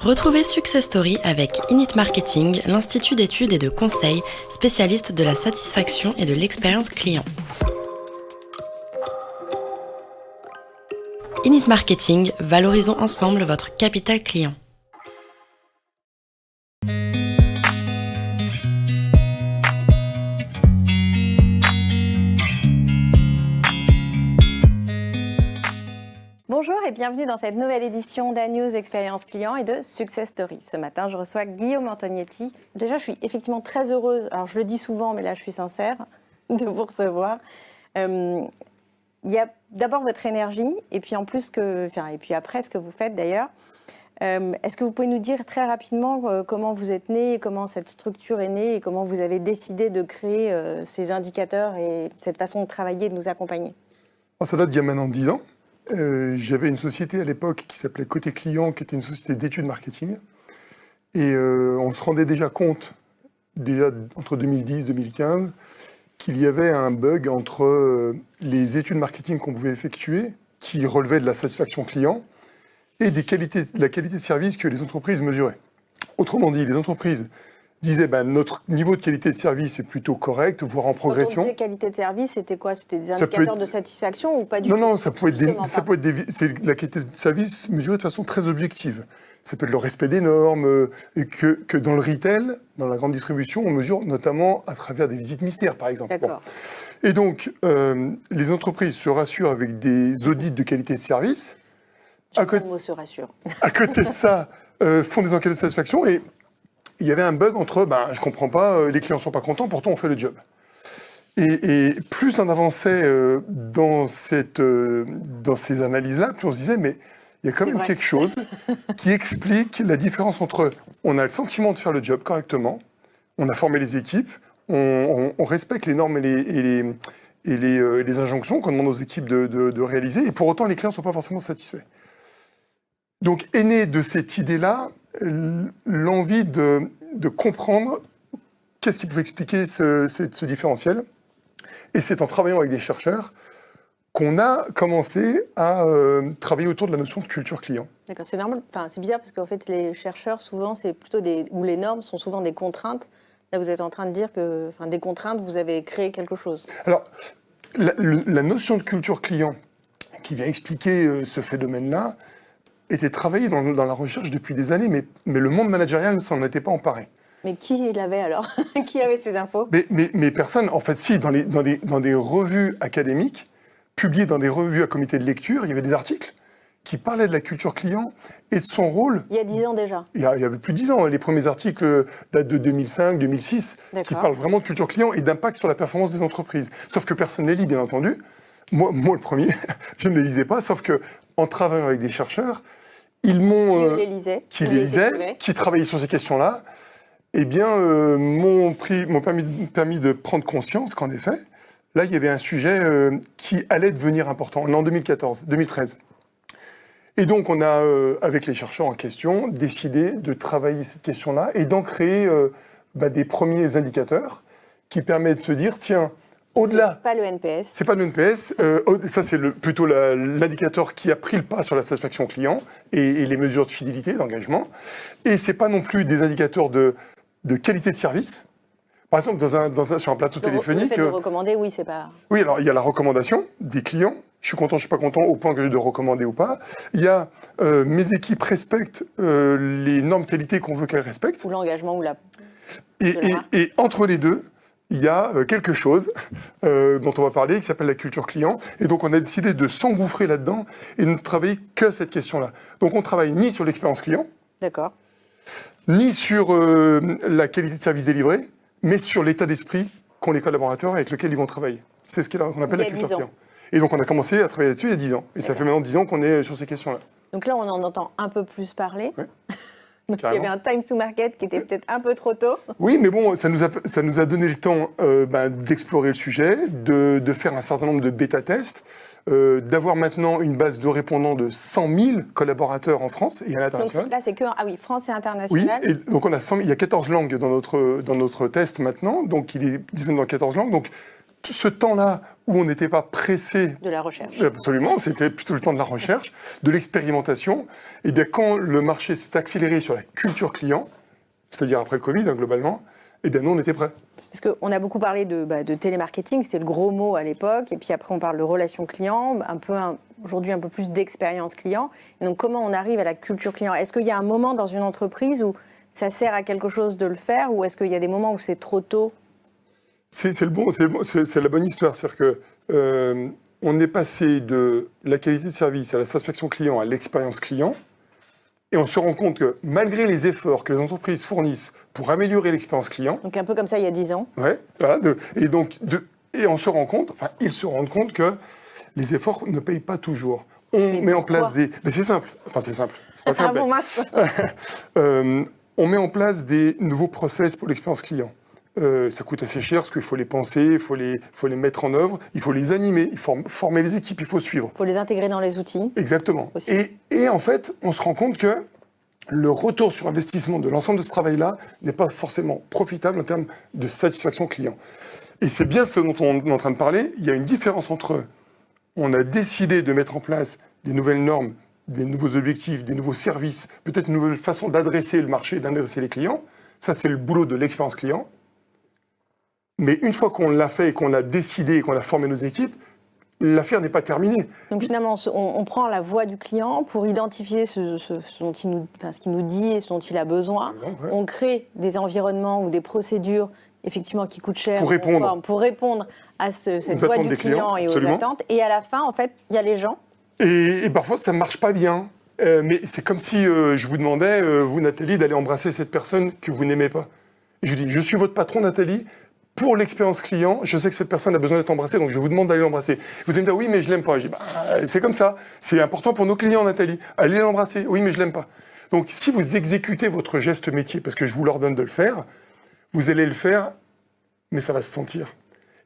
Retrouvez Success Story avec Init Marketing, l'institut d'études et de conseil spécialiste de la satisfaction et de l'expérience client. Init Marketing, valorisons ensemble votre capital client. Bonjour et bienvenue dans cette nouvelle édition d'A-News Expérience Client et de Success Story. Ce matin, je reçois Guillaume Antognetti. Déjà, je suis effectivement très heureuse, alors je le dis souvent, mais là je suis sincère, de vous recevoir. Il y a d'abord votre énergie et puis en plus et puis après ce que vous faites d'ailleurs. Est-ce que vous pouvez nous dire très rapidement comment vous êtes né, comment cette structure est née et comment vous avez décidé de créer ces indicateurs et cette façon de travailler et de nous accompagner? Ça date d'il y a maintenant 10 ans. J'avais une société à l'époque qui s'appelait Côté Client, qui était une société d'études marketing. Et on se rendait déjà compte, entre 2010 et 2015, qu'il y avait un bug entre les études marketing qu'on pouvait effectuer, qui relevaient de la satisfaction client, et de la qualité de service que les entreprises mesuraient. Autrement dit, les entreprises disaient notre niveau de qualité de service est plutôt correct, voire en progression. Quand on disait qualité de service, c'était quoi? C'était des indicateurs de satisfaction ou pas du tout? Non, ça peut être c'est la qualité de service mesurée de façon très objective. Ça peut être le respect des normes, et que dans le retail, dans la grande distribution, on mesure notamment à travers des visites mystères, par exemple. D'accord. Bon. Et donc, les entreprises se rassurent avec des audits de qualité de service. Le mot se rassure. À côté de ça, font des enquêtes de satisfaction et il y avait un bug entre, je comprends pas, les clients sont pas contents, pourtant on fait le job. Et plus on avançait dans ces analyses-là, plus on se disait, mais il y a quand même quelque chose qui explique la différence entre, on a le sentiment de faire le job correctement, on a formé les équipes, on respecte les normes et les injonctions qu'on demande aux équipes de réaliser, et pour autant les clients ne sont pas forcément satisfaits. Donc est née de cette idée-là l'envie de comprendre qu'est-ce qui pouvait expliquer ce différentiel. Et c'est en travaillant avec des chercheurs qu'on a commencé à travailler autour de la notion de culture client. D'accord, c'est normal. Enfin, c'est bizarre parce qu'en fait, les chercheurs, souvent, c'est plutôt ou les normes sont souvent des contraintes. Là, vous êtes en train de dire que, des contraintes, vous avez créé quelque chose. Alors, la notion de culture client qui vient expliquer ce phénomène-là était travaillée dans la recherche depuis des années, mais le monde managérial ne s'en était pas emparé. Mais qui l'avait alors? Qui avait ces infos? mais personne, en fait, si, dans des revues académiques, publiées dans des revues à comité de lecture, il y avait des articles qui parlaient de la culture client et de son rôle. Il y a 10 ans déjà? Il y avait plus de 10 ans. Les premiers articles datent de 2005, 2006, qui parlent vraiment de culture client et d'impact sur la performance des entreprises. Sauf que personne ne les lit, bien entendu. Moi, le premier, je ne les lisais pas, sauf qu'en travaillant avec des chercheurs, ils m'ont... Qui les lisaient, qui travaillaient sur ces questions-là, m'ont permis de prendre conscience qu'en effet, là, il y avait un sujet qui allait devenir important. On est en 2013. Et donc, on a, avec les chercheurs en question, décidé de travailler cette question-là et d'en créer des premiers indicateurs qui permettent de se dire, tiens, au-delà... C'est pas le NPS. C'est pas le NPS. Ça, c'est plutôt l'indicateur qui a pris le pas sur la satisfaction client et les mesures de fidélité, d'engagement. Et c'est pas non plus des indicateurs de qualité de service. Par exemple, sur un plateau téléphonique... Le fait de recommander, oui, c'est pas... Oui, alors il y a la recommandation des clients. Je suis content, je suis pas content, au point que j'ai de recommander ou pas. Il y a mes équipes respectent les normes qualité qu'on veut qu'elles respectent. Ou l'engagement ou la... Et entre les deux, il y a quelque chose dont on va parler qui s'appelle la culture client. Et donc, on a décidé de s'engouffrer là-dedans et de ne travailler que cette question-là. Donc, on travaille ni sur l'expérience client, d'accord, ni sur la qualité de service délivré, mais sur l'état d'esprit qu'ont les collaborateurs avec lesquels ils vont travailler. C'est ce qu'on appelle la culture client. Et donc, on a commencé à travailler là-dessus il y a 10 ans. Et ça fait maintenant 10 ans qu'on est sur ces questions-là. Donc là, on en entend un peu plus parler. Ouais. Donc, il y avait un time to market qui était peut-être un peu trop tôt. Oui, mais bon, ça nous a donné le temps d'explorer le sujet, de faire un certain nombre de bêta-tests, d'avoir maintenant une base de répondants de 100 000 collaborateurs en France et à l'international. Donc là, c'est que... Ah oui, France et international. Oui, et donc il y a 14 langues dans notre test maintenant, donc il est disponible dans 14 langues. Donc ce temps-là où on n'était pas pressé... De la recherche. Absolument, c'était plutôt le temps de la recherche, de l'expérimentation. Et bien, quand le marché s'est accéléré sur la culture client, c'est-à-dire après le Covid, globalement, eh bien, nous, on était prêts. Parce qu'on a beaucoup parlé de télémarketing, c'était le gros mot à l'époque, et puis après on parle de relations clients, aujourd'hui un peu plus d'expérience client. Et donc comment on arrive à la culture client? Est-ce qu'il y a un moment dans une entreprise où ça sert à quelque chose de le faire, ou est-ce qu'il y a des moments où c'est trop tôt? C'est la bonne histoire, c'est-à-dire que on est passé de la qualité de service à la satisfaction client à l'expérience client. Et on se rend compte que malgré les efforts que les entreprises fournissent pour améliorer l'expérience client... Donc un peu comme ça il y a 10 ans. Ouais, voilà, et on se rend compte, enfin ils se rendent compte que les efforts ne payent pas toujours. On met en place des... Mais c'est simple, c'est pas simple. Ah bon, mince. On met en place des nouveaux process pour l'expérience client. Ça coûte assez cher parce qu'il faut les penser, il faut les mettre en œuvre, il faut les animer, il faut former les équipes, il faut suivre. Il faut les intégrer dans les outils. Exactement. Et en fait, on se rend compte que le retour sur investissement de l'ensemble de ce travail-là n'est pas forcément profitable en termes de satisfaction client. Et c'est bien ce dont on est en train de parler. Il y a une différence entre on a décidé de mettre en place des nouvelles normes, des nouveaux objectifs, des nouveaux services, peut-être une nouvelle façon d'adresser le marché, d'adresser les clients. Ça, c'est le boulot de l'expérience client. Mais une fois qu'on l'a fait et qu'on l'a décidé et qu'on a formé nos équipes, l'affaire n'est pas terminée. Donc finalement, on prend la voix du client pour identifier ce qu'il nous dit et ce dont il a besoin. Ouais. On crée des environnements ou des procédures effectivement qui coûtent cher pour répondre à cette voix du client et aux attentes. Et à la fin, en fait, il y a les gens. Et parfois, ça ne marche pas bien. Mais c'est comme si je vous demandais, vous Nathalie, d'aller embrasser cette personne que vous n'aimez pas. Et je dis, je suis votre patron Nathalie. Pour l'expérience client, je sais que cette personne a besoin d'être embrassée, donc je vous demande d'aller l'embrasser. Vous allez me dire, oui, mais je l'aime pas. Je dis, c'est comme ça. C'est important pour nos clients, Nathalie. Allez l'embrasser. Oui, mais je l'aime pas. Donc, si vous exécutez votre geste métier, parce que je vous l'ordonne de le faire, vous allez le faire, mais ça va se sentir.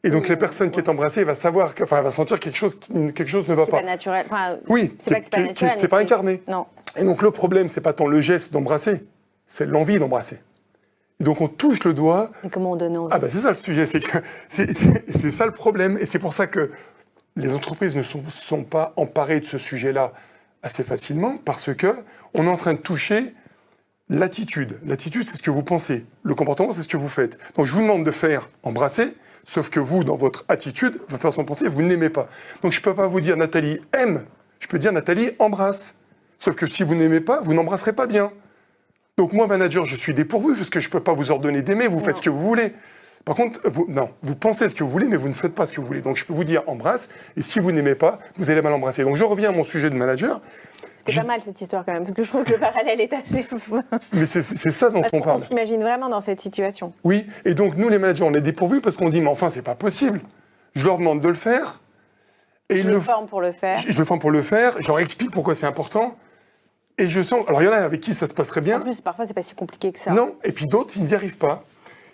Et donc, la personne qui est embrassée, elle va savoir, elle va sentir quelque chose ne va pas. C'est pas naturel. Oui, c'est pas naturel. C'est pas incarné. Non. Et donc, le problème, c'est pas tant le geste d'embrasser, c'est l'envie d'embrasser. Et donc on touche le doigt. Et comment on donne envie? Ah ben c'est ça le sujet, c'est ça le problème. Et c'est pour ça que les entreprises ne sont pas emparées de ce sujet-là assez facilement, parce que on est en train de toucher l'attitude. L'attitude, c'est ce que vous pensez. Le comportement, c'est ce que vous faites. Donc je vous demande de faire embrasser, sauf que vous, dans votre attitude, votre façon de penser, vous n'aimez pas. Donc je ne peux pas vous dire Nathalie aime, je peux dire Nathalie embrasse. Sauf que si vous n'aimez pas, vous n'embrasserez pas bien. Donc moi, manager, je suis dépourvu parce que je ne peux pas vous ordonner d'aimer, vous faites ce que vous voulez. Par contre, vous pensez ce que vous voulez, mais vous ne faites pas ce que vous voulez. Donc je peux vous dire embrasse, et si vous n'aimez pas, vous allez mal embrasser. Donc je reviens à mon sujet de manager. C'était pas mal cette histoire quand même, parce que je trouve que le parallèle est assez fou. Mais c'est ça dont on parle. On s'imagine vraiment dans cette situation. Oui, et donc nous les managers, on est dépourvus parce qu'on dit, mais enfin, c'est pas possible. Je leur demande de le faire. Et je le forme pour le faire. Je le forme pour le faire, je leur explique pourquoi c'est important. Et je sens... Alors, il y en a avec qui ça se passe très bien. En plus, parfois, c'est pas si compliqué que ça. Non, et puis d'autres, ils n'y arrivent pas.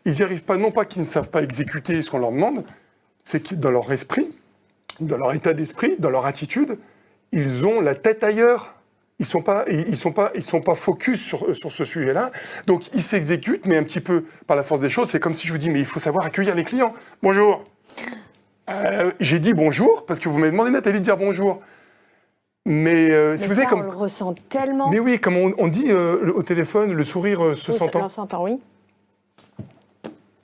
Ils n'y arrivent pas, non pas qu'ils ne savent pas exécuter ce qu'on leur demande, c'est que dans leur esprit, dans leur état d'esprit, dans leur attitude, ils ont la tête ailleurs. Ils sont pas focus sur ce sujet-là. Donc, ils s'exécutent, mais un petit peu par la force des choses. C'est comme si je vous dis, mais il faut savoir accueillir les clients. Bonjour. J'ai dit bonjour, parce que vous m'avez demandé, Nathalie, de dire bonjour. Mais si vous savez comme on le ressent tellement. Mais oui, comme on dit au téléphone, le sourire se s'entend. On s'entend, oui.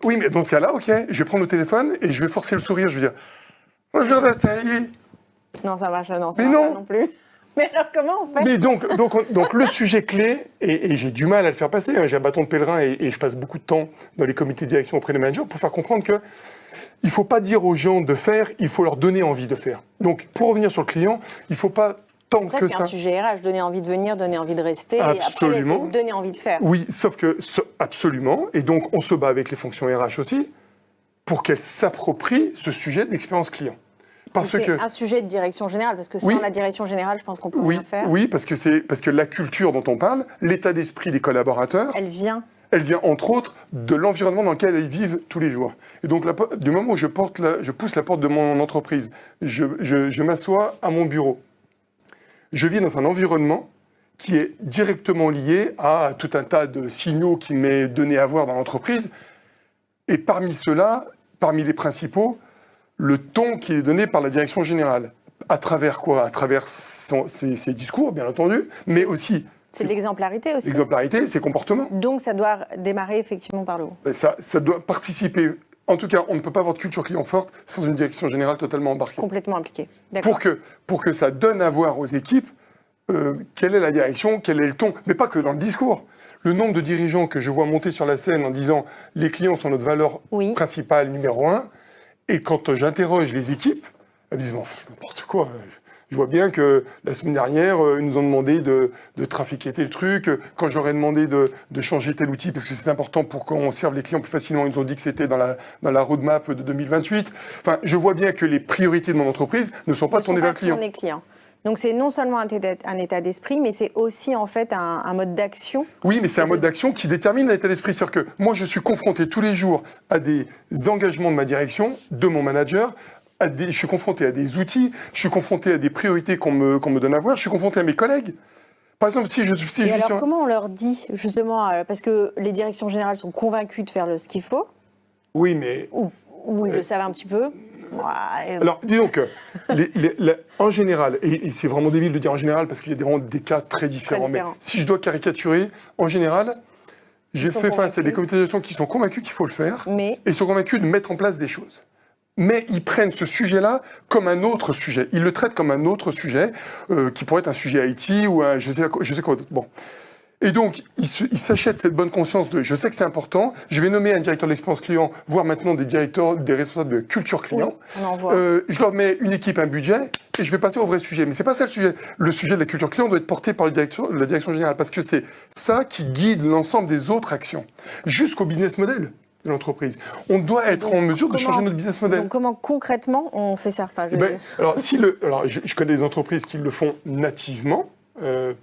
Oui, mais dans ce cas-là, ok, je vais prendre le téléphone et je vais forcer le sourire. Je vais dire bonjour Nathalie. Non, ça marche, non, ça marche pas non plus. Mais alors comment on fait? Mais donc le sujet clé, et j'ai du mal à le faire passer. Hein, j'ai un bâton de pèlerin et je passe beaucoup de temps dans les comités de direction auprès des managers pour faire comprendre que il faut pas dire aux gens de faire, il faut leur donner envie de faire. Donc pour revenir sur le client, il faut pas tant que ça. C'est un sujet RH, donner envie de venir, donner envie de rester, absolument. Et après donner envie de faire. Oui, sauf que, absolument, et donc on se bat avec les fonctions RH aussi, pour qu'elles s'approprient ce sujet d'expérience client. C'est un sujet de direction générale, parce que sans la direction générale, je pense qu'on peut rien faire. Oui, parce que la culture dont on parle, l'état d'esprit des collaborateurs... Elle vient, entre autres, de l'environnement dans lequel ils vivent tous les jours. Et donc, du moment où je pousse la porte de mon entreprise, je m'assois à mon bureau, je vis dans un environnement qui est directement lié à tout un tas de signaux qui m'est donné à voir dans l'entreprise. Et parmi ceux-là, parmi les principaux, le ton qui est donné par la direction générale. À travers quoi? À travers ses discours, bien entendu, mais aussi... C'est l'exemplarité aussi. L'exemplarité, ses comportements. Donc ça doit démarrer effectivement par le haut. Ça doit participer. En tout cas, on ne peut pas avoir de culture client forte sans une direction générale totalement embarquée. Complètement impliquée. Pour que ça donne à voir aux équipes quelle est la direction, quel est le ton, mais pas que dans le discours. Le nombre de dirigeants que je vois monter sur la scène en disant « les clients sont notre valeur principale, numéro 1 », et quand j'interroge les équipes, elles me disent « bon, n'importe quoi ». Je vois bien que la semaine dernière, ils nous ont demandé de trafiquer tel truc. Quand j'aurais demandé de changer tel outil, parce que c'est important pour qu'on serve les clients plus facilement, ils nous ont dit que c'était dans la roadmap de 2028. Enfin, je vois bien que les priorités de mon entreprise ne sont pas tournées vers le client. Donc c'est non seulement un état d'esprit, mais c'est aussi en fait un mode d'action. Oui, mais c'est un mode d'action qui détermine l'état d'esprit. C'est-à-dire que moi, je suis confronté tous les jours à des engagements de ma direction, de mon manager. Je suis confronté à des outils, je suis confronté à des priorités qu'on me donne à voir, je suis confronté à mes collègues. Par exemple, comment on leur dit, justement, parce que les directions générales sont convaincues de faire ce qu'il faut. Oui, mais... Ou ils le savent un petit peu. Alors, disons que, en général, et c'est vraiment débile de dire en général, parce qu'il y a vraiment des cas très différents, mais si je dois caricaturer, en général, j'ai fait face à des comités de gestion qui sont convaincus qu'il faut le faire, et sont convaincus de mettre en place des choses. Mais ils prennent ce sujet-là comme un autre sujet. Ils le traitent comme un autre sujet, qui pourrait être un sujet IT ou un je sais quoi d'autre. Bon. Et donc, ils s'achètent cette bonne conscience de « je sais que c'est important, je vais nommer un directeur de l'expérience client, voire maintenant des responsables de culture client. Oui, on en voit. Je leur mets une équipe, un budget, et je vais passer au vrai sujet. » Mais c'est pas ça le sujet. Le sujet de la culture client doit être porté par la direction générale, parce que c'est ça qui guide l'ensemble des autres actions, jusqu'au business model de l'entreprise. On doit être en mesure de changer notre business model. Donc comment concrètement on fait ça? Je connais des entreprises qui le font nativement,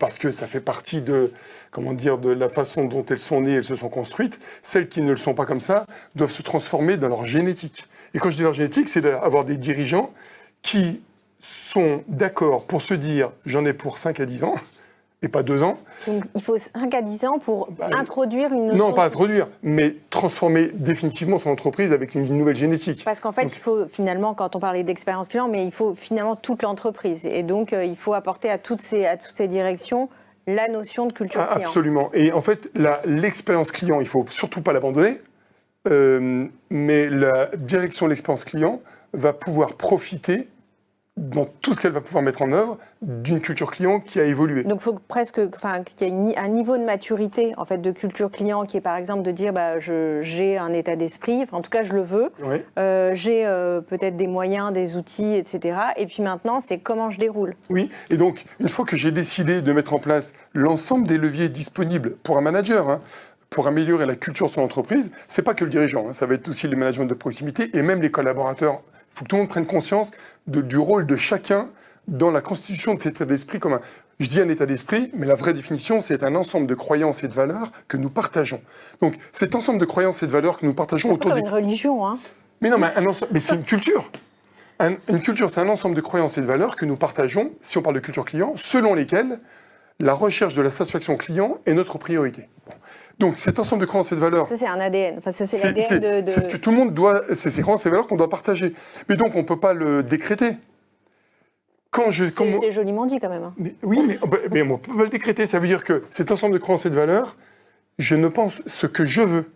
parce que ça fait partie de la façon dont elles sont nées, elles se sont construites. Celles qui ne le sont pas comme ça doivent se transformer dans leur génétique. Et quand je dis leur génétique, c'est d'avoir des dirigeants qui sont d'accord pour se dire « j'en ai pour 5 à 10 ans », et pas 2 ans. Donc il faut 5 à 10 ans pour introduire une notion... Non, pas introduire, mais transformer définitivement son entreprise avec une nouvelle génétique. Parce qu'en fait, il faut finalement, quand on parlait d'expérience client, mais il faut finalement toute l'entreprise. Et donc, il faut apporter à toutes ces directions la notion de culture client. Absolument. Et en fait, l'expérience client, il ne faut surtout pas l'abandonner, mais la direction de l'expérience client va pouvoir profiter dans tout ce qu'elle va pouvoir mettre en œuvre d'une culture client qui a évolué. Donc il faut qu'il y ait un niveau de maturité en fait de culture client qui est par exemple de dire j'ai un état d'esprit, en tout cas je le veux, oui. J'ai peut-être des moyens, des outils, etc. Et puis maintenant c'est comment je déroule. Oui, et donc une fois que j'ai décidé de mettre en place l'ensemble des leviers disponibles pour un manager, pour améliorer la culture de son entreprise, c'est pas que le dirigeant, ça va être aussi le management de proximité et même les collaborateurs. Il faut que tout le monde prenne conscience du rôle de chacun dans la constitution de cet état d'esprit commun. Je dis un état d'esprit, mais la vraie définition, c'est un ensemble de croyances et de valeurs que nous partageons. Donc, cet ensemble de croyances et de valeurs que nous partageons autour d'une religion, hein. Mais non, mais c'est une culture. Une culture, c'est un ensemble de croyances et de valeurs que nous partageons, si on parle de culture client, selon lesquelles la recherche de la satisfaction client est notre priorité. Bon. Donc cet ensemble de croyances et de valeurs... Ça c'est un ADN, enfin, ça c'est l'ADN de... C'est ce que tout le monde doit... C'est ces croyances et valeurs qu'on doit partager. Mais donc on ne peut pas le décréter. C'est joliment dit quand même. Hein. Mais, oui, mais on ne peut pas le décréter. Ça veut dire que cet ensemble de croyances et de valeurs, je ne pense ce que je veux.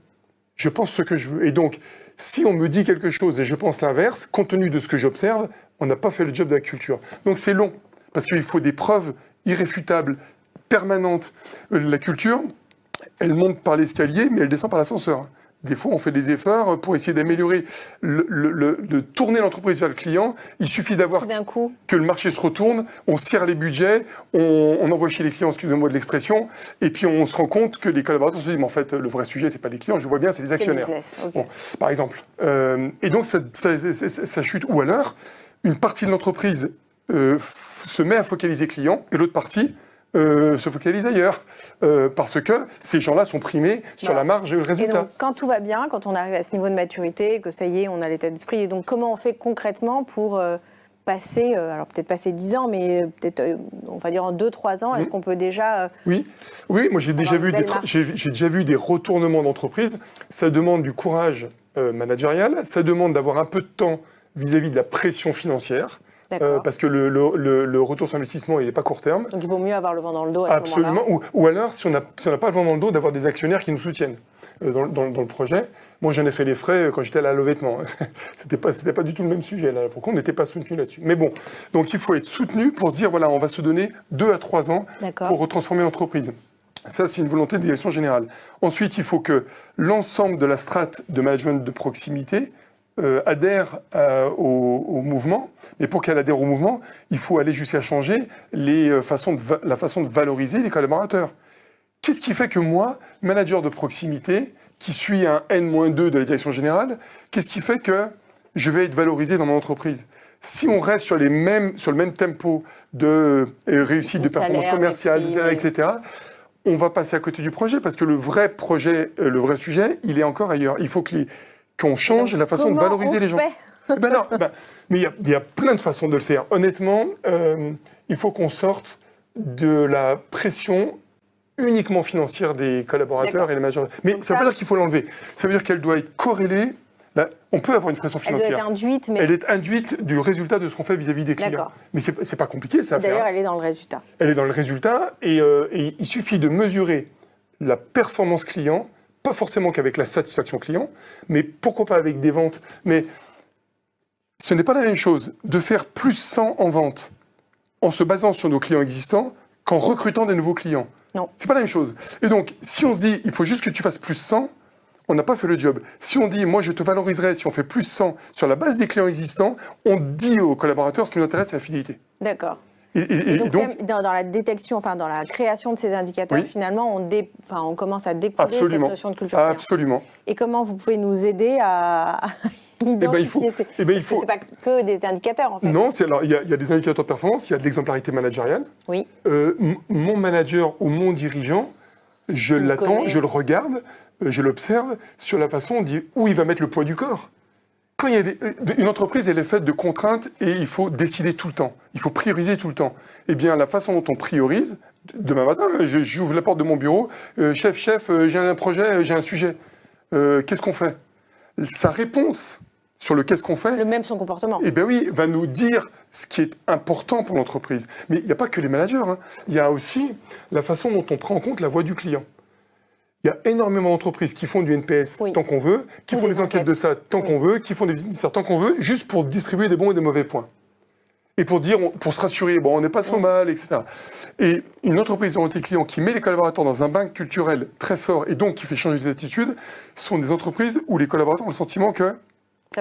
Je pense ce que je veux. Et donc, si on me dit quelque chose et je pense l'inverse, compte tenu de ce que j'observe, on n'a pas fait le job de la culture. Donc c'est long, parce qu'il faut des preuves irréfutables, permanentes. La culture... Elle monte par l'escalier, mais elle descend par l'ascenseur. Des fois, on fait des efforts pour essayer d'améliorer, de tourner l'entreprise vers le client. Il suffit d'avoir que le marché se retourne, on serre les budgets, on envoie chez les clients, excusez-moi de l'expression, et puis on se rend compte que les collaborateurs se disent, mais en fait, le vrai sujet, c'est pas les clients, je vois bien, c'est les actionnaires. C'est le business, okay. Bon, par exemple. Et donc, ça chute. Ou alors, une partie de l'entreprise se met à focaliser client, et l'autre partie se focalise ailleurs, parce que ces gens-là sont primés sur la marge et le résultat. Et donc, quand tout va bien, quand on arrive à ce niveau de maturité, que ça y est, on a l'état d'esprit, et donc comment on fait concrètement pour passer, alors peut-être passer 10 ans, mais peut-être, on va dire en 2-3 ans, est-ce qu'on peut déjà... Oui, moi j'ai déjà vu des retournements d'entreprise. Ça demande du courage managérial, ça demande d'avoir un peu de temps vis-à-vis de la pression financière. D'accord. Parce que le retour sur investissement, il n'est pas court terme. Donc il vaut mieux avoir le vent dans le dos à ce moment-là. Absolument. Ou alors, si on n'a pas le vent dans le dos, d'avoir des actionnaires qui nous soutiennent dans le projet. Moi, j'en ai fait les frais quand j'étais à la levée de vêtements. C'était pas du tout le même sujet. Là. Pourquoi on n'était pas soutenu là-dessus? Mais bon, donc il faut être soutenu pour se dire, voilà, on va se donner 2 à 3 ans pour retransformer l'entreprise. Ça, c'est une volonté de direction générale. Ensuite, il faut que l'ensemble de la strate de management de proximité adhère au mouvement. Mais pour qu'elle adhère au mouvement, il faut aller jusqu'à changer la façon de valoriser les collaborateurs. Qu'est-ce qui fait que moi, manager de proximité, qui suis un N-2 de la direction générale, qu'est-ce qui fait que je vais être valorisé dans mon entreprise? Si on reste sur le même tempo de réussite de performance commerciale, de salaire, etc., on va passer à côté du projet parce que le vrai sujet, il est encore ailleurs. Il faut qu'on change la façon de valoriser les gens. Mais il y a plein de façons de le faire. Honnêtement, il faut qu'on sorte de la pression uniquement financière des collaborateurs et les managers. Mais ça ne veut pas dire qu'il faut l'enlever. Ça veut dire qu'elle doit être corrélée. Là, on peut avoir une pression financière. Elle doit être induite, mais... Elle est induite du résultat de ce qu'on fait vis-à-vis des clients. Mais c'est pas compliqué, ça à faire. D'ailleurs, elle est dans le résultat. Elle est dans le résultat et il suffit de mesurer la performance client, pas forcément qu'avec la satisfaction client, mais pourquoi pas avec des ventes. Mais ce n'est pas la même chose de faire plus 100 en vente en se basant sur nos clients existants qu'en recrutant des nouveaux clients. Non. C'est pas la même chose. Et donc, si on se dit, il faut juste que tu fasses plus 100, on n'a pas fait le job. Si on dit, moi je te valoriserai si on fait plus 100 sur la base des clients existants, on dit aux collaborateurs, ce qui nous intéresse, c'est la fidélité. D'accord. Et donc dans la détection, enfin dans la création de ces indicateurs, finalement, on commence à découvrir cette notion de culture. Absolument. Et comment vous pouvez nous aider à identifier Parce que c'est pas que des indicateurs, en fait. Non, il y a des indicateurs de performance, il y a de l'exemplarité managériale. Oui. Mon manager ou mon dirigeant, je l'attends, je le regarde, je l'observe sur la façon où il va mettre le poids du corps. Quand il y a une entreprise, elle est faite de contraintes et il faut décider tout le temps. Il faut prioriser tout le temps. Eh bien, la façon dont on priorise, demain matin, j'ouvre la porte de mon bureau, chef, j'ai un projet, j'ai un sujet. Qu'est-ce qu'on fait? Sa réponse sur le qu'est-ce qu'on fait... Le même son comportement. Eh bien oui, va nous dire ce qui est important pour l'entreprise. Mais il n'y a pas que les managers. Il y a aussi la façon dont on prend en compte la voix du client. Il y a énormément d'entreprises qui font du NPS tant qu'on veut, qui font des enquêtes de ça tant qu'on veut, qui font des visites tant qu'on veut, juste pour distribuer des bons et des mauvais points. Et pour se rassurer, bon, on n'est pas trop mal, etc. Et une entreprise d'orienté client qui met les collaborateurs dans un bain culturel très fort et donc qui fait changer les attitudes, sont des entreprises où les collaborateurs ont le sentiment qu'on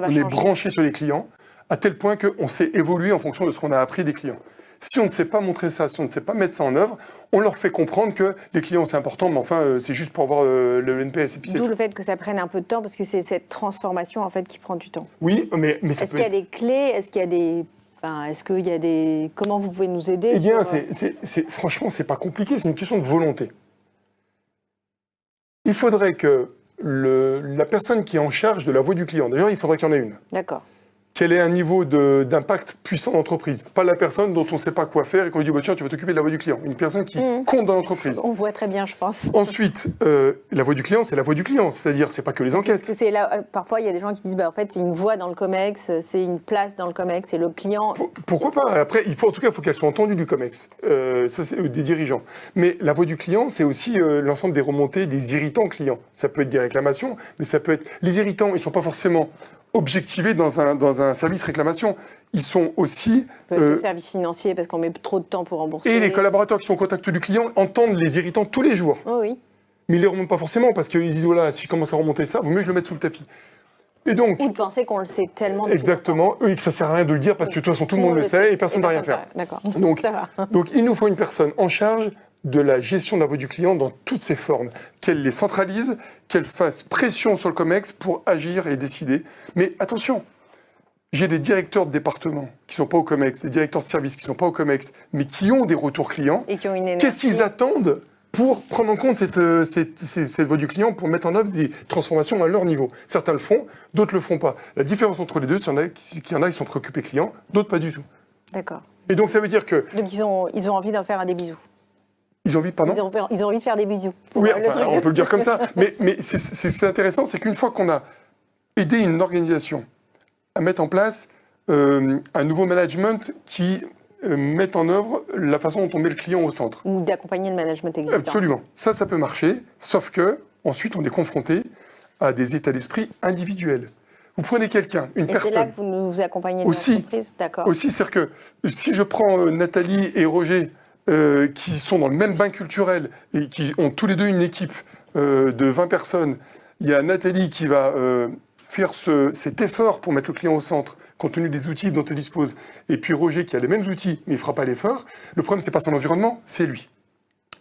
est branché sur les clients, à tel point qu'on sait évoluer en fonction de ce qu'on a appris des clients. Si on ne sait pas montrer ça, si on ne sait pas mettre ça en œuvre, on leur fait comprendre que les clients c'est important, mais enfin c'est juste pour avoir le NPS. D'où le fait que ça prenne un peu de temps, parce que c'est cette transformation en fait qui prend du temps. Oui, mais ça Est-ce qu'il y a des clés? Est-ce qu'il y a des... Comment vous pouvez nous aider? Eh bien, franchement, c'est pas compliqué, c'est une question de volonté. Il faudrait que la personne qui est en charge de la voix du client, d'ailleurs, il faudrait qu'il y en ait une. D'accord. Quel est un niveau d'impact puissant d'entreprise? Pas la personne dont on ne sait pas quoi faire et qu'on lui dit tiens, tu vas t'occuper de la voix du client. Une personne qui compte dans l'entreprise. On voit très bien, je pense. Ensuite, la voix du client, c'est la voix du client. C'est-à-dire, c'est pas que les enquêtes. Parce que parfois, il y a des gens qui disent en fait, c'est une voix dans le COMEX, c'est une place dans le COMEX, c'est le client. Pourquoi pas? Après, en tout cas, il faut qu'elle soit entendue du COMEX. Ça, c'est des dirigeants. Mais la voix du client, c'est aussi l'ensemble des remontées des irritants clients. Ça peut être des réclamations, mais ça peut être... Les irritants, ils ne sont pas forcément objectivés dans un service réclamation. Ils sont aussi... Le service financier, parce qu'on met trop de temps pour rembourser. Et les collaborateurs qui sont au contact du client entendent les irritants tous les jours. Oh oui. Mais ils ne les remontent pas forcément, parce qu'ils disent, voilà, si je commence à remonter ça, vaut mieux que je le mette sous le tapis. Et donc, ou de penser qu'on le sait tellement. Exactement, et que ça ne sert à rien de le dire, parce que de toute façon, tout le monde le sait et personne ne va rien faire. D'accord. Donc, il nous faut une personne en charge de la gestion de la voix du client dans toutes ses formes, qu'elle les centralise, qu'elle fasse pression sur le COMEX pour agir et décider. Mais attention, j'ai des directeurs de département qui ne sont pas au COMEX, des directeurs de service qui ne sont pas au COMEX, mais qui ont des retours clients. Et qui ont une énergie. Qu'est-ce qu'ils attendent pour prendre en compte cette voix du client, pour mettre en œuvre des transformations à leur niveau? Certains le font, d'autres ne le font pas. La différence entre les deux, c'est qu'il y en a qui sont préoccupés clients, d'autres pas du tout. D'accord. Et donc ça veut dire que... Donc ils ont envie d'en faire des bisous. Ils ont envie, pardon ? Ils ont envie de faire des bisous. Oui, enfin, on peut le dire comme ça. Mais ce qui est intéressant, c'est qu'une fois qu'on a aidé une organisation à mettre en place un nouveau management qui mette en œuvre la façon dont on met le client au centre. Ou d'accompagner le management existant. Absolument. Ça peut marcher, sauf que ensuite on est confronté à des états d'esprit individuels. Vous prenez quelqu'un, une personne... Et c'est là que vous accompagnez l'entreprise, d'accord. Aussi, c'est-à-dire que si je prends Nathalie et Roger, qui sont dans le même bain culturel et qui ont tous les deux une équipe de 20 personnes, il y a Nathalie qui va faire cet effort pour mettre le client au centre, compte tenu des outils dont elle dispose, et puis Roger qui a les mêmes outils, mais il ne fera pas l'effort. Le problème, ce n'est pas son environnement, c'est lui.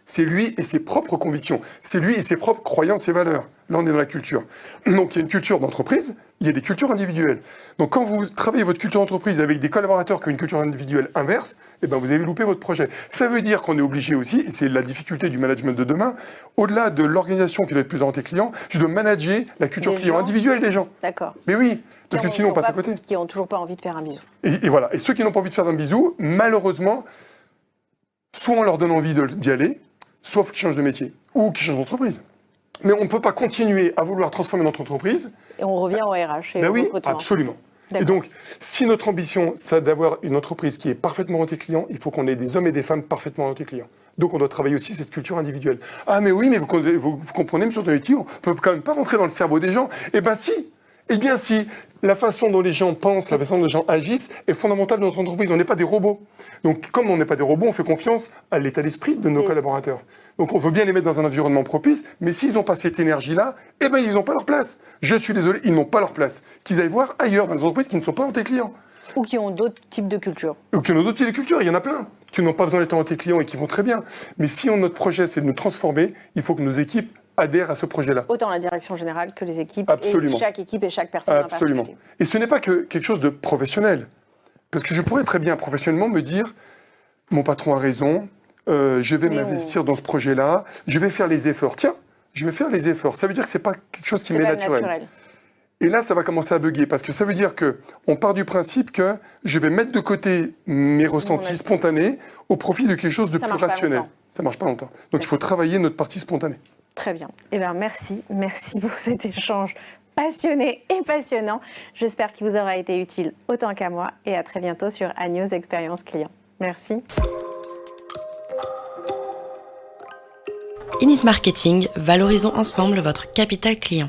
C'est lui et ses propres convictions. C'est lui et ses propres croyances et valeurs. Là, on est dans la culture. Donc, il y a une culture d'entreprise, il y a des cultures individuelles. Donc, quand vous travaillez votre culture d'entreprise avec des collaborateurs qui ont une culture individuelle inverse, eh ben, vous avez loupé votre projet. Ça veut dire qu'on est obligé aussi, et c'est la difficulté du management de demain, au-delà de l'organisation qui doit être plus orientée client, je dois manager la culture client individuelle des gens. D'accord. Mais oui, parce que sinon, on passe à côté. Qui n'ont toujours pas envie de faire un bisou. Et voilà. Et ceux qui n'ont pas envie de faire un bisou, malheureusement, soit on leur donne envie d'y aller, sauf qu'ils changent de métier ou qu'ils changent d'entreprise. Mais on ne peut pas continuer à vouloir transformer notre entreprise. Et on revient au RH et au oui, recrutement. Absolument. Et donc, si notre ambition, c'est d'avoir une entreprise qui est parfaitement orientée client, il faut qu'on ait des hommes et des femmes parfaitement orientés clients. Donc, on doit travailler aussi cette culture individuelle. Ah, mais oui, mais vous comprenez, M. Tonetti, on ne peut quand même pas rentrer dans le cerveau des gens. Eh bien, si. Eh bien, si. La façon dont les gens pensent, la façon dont les gens agissent est fondamentale dans notre entreprise. On n'est pas des robots. Donc, comme on n'est pas des robots, on fait confiance à l'état d'esprit de nos collaborateurs. Donc, on veut bien les mettre dans un environnement propice, mais s'ils n'ont pas cette énergie-là, eh bien, ils n'ont pas leur place. Je suis désolé, ils n'ont pas leur place. Qu'ils aillent voir ailleurs, dans les entreprises qui ne sont pas orientées clients. Ou qui ont d'autres types de cultures. Ou qui ont d'autres types de cultures, il y en a plein. Qui n'ont pas besoin d'être orientés clients et qui vont très bien. Mais si notre projet, c'est de nous transformer, il faut que nos équipes adhèrent à ce projet-là. Autant la direction générale que les équipes. Absolument. Et chaque équipe et chaque personne. Absolument. Et ce n'est pas que quelque chose de professionnel. Parce que je pourrais très bien professionnellement me dire, mon patron a raison, je vais m'investir dans ce projet-là, je vais faire les efforts. Tiens, je vais faire les efforts. Ça veut dire que ce n'est pas quelque chose qui m'est naturel. Et là, ça va commencer à bugger, parce que ça veut dire qu'on part du principe que je vais mettre de côté mes ressentis spontanés au profit de quelque chose de plus rationnel. Ça ne marche pas longtemps. Donc il faut travailler notre partie spontanée. Très bien. Eh bien, merci. Merci pour cet échange passionné et passionnant. J'espère qu'il vous aura été utile autant qu'à moi. Et à très bientôt sur Anews Expérience Client. Merci. Init Marketing, valorisons ensemble votre capital client.